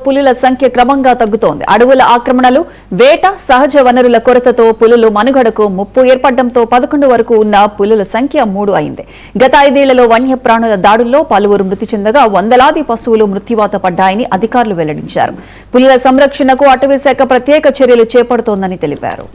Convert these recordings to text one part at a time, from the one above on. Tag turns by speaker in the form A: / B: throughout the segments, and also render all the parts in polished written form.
A: పులుల సంఖ్య క్రమంగా తగ్గుతోంది. అడవుల ఆక్రమణలు, వేట, సహజ వనరుల కొరతతో పులులు మనుగడకు ముప్పు ఏర్పడడంతో 11 వరకు ఉన్న పులుల సంఖ్య 3 అయింది. గత 5 ఏళ్లలో వన్యప్రాణుల దాడుల్లో పలువురు మృతి చెందగా వందలాది పశువులు మృత్యువాత పడ్డాయని అధికారులు వెల్లడించారు. పులుల సంరక్షణకు అటవీశాఖ ప్రత్యేక చర్యలు చేపడుతోందని తెలిపారు.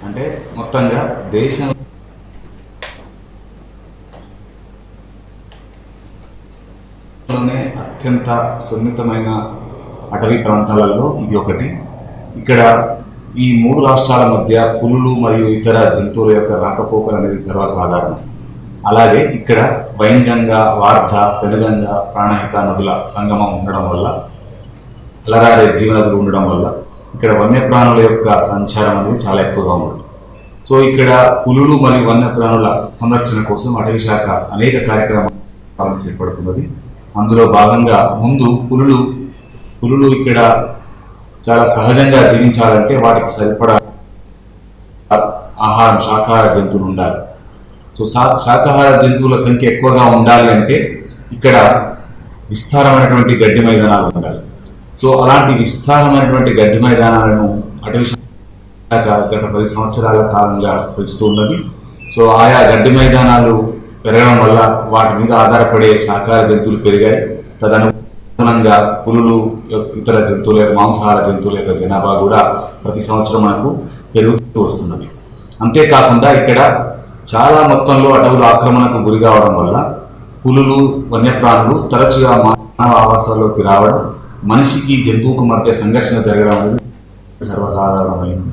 B: అంటే మొత్తంగా దేశంలోనే అత్యంత సున్నితమైన అటవీ ప్రాంతాలలో ఇది ఒకటి. ఇక్కడ ఈ 3 రాష్ట్రాల మధ్య పులులు మరియు ఇతర జంతువుల యొక్క రాకపోకలు అనేది సర్వసాధారణం. అలాగే ఇక్కడ వైన్గంగా, వార్ధ, పెనుగంగా, ప్రాణహిత నదుల సంగమం ఉండడం వల్ల, అలరారే జీవనదులు ఉండడం వల్ల ఇక్కడ వన్యప్రాణుల యొక్క సంచారం అనేది చాలా ఎక్కువగా ఉంటుంది. సో ఇక్కడ పులులు మరియు వన్యప్రాణుల సంరక్షణ కోసం అటవీ శాఖ అనేక కార్యక్రమాలు చేపడుతున్నది. అందులో భాగంగా ముందు పులులు ఇక్కడ చాలా సహజంగా జీవించాలంటే వాటికి సరిపడా ఆహారం, శాకాహార జంతువులు ఉండాలి. సో శాకాహార జంతువుల సంఖ్య ఎక్కువగా ఉండాలి అంటే ఇక్కడ విస్తారమైనటువంటి గడ్డి మైదానాలు ఉండాలి. సో అలాంటి విస్తారమైనటువంటి గడ్డి మైదానాలను అటవీ శాఖ గత 10 సంవత్సరాల కాలంగా పెంచుతూ ఉన్నది. సో ఆయా గడ్డి మైదానాలు పెరగడం వల్ల వాటి మీద ఆధారపడే శాకాహార జంతువులు పెరిగాయి. తదనుగుణంగా పులులు, ఇతర జంతువుల, మాంసాహార జంతువుల యొక్క జనాభా కూడా ప్రతి సంవత్సరం మనకు పెరుగుతూ వస్తున్నది. అంతేకాకుండా ఇక్కడ చాలా మొత్తంలో అటవుల ఆక్రమణకు గురి కావడం వల్ల పులులు, వన్యప్రాణులు తరచుగా మానవ ఆవాసాల్లోకి రావడం, మనిషికి జంతువుకు మధ్య సంఘర్షణ జరగడం అనేది సర్వసాధారణమైంది.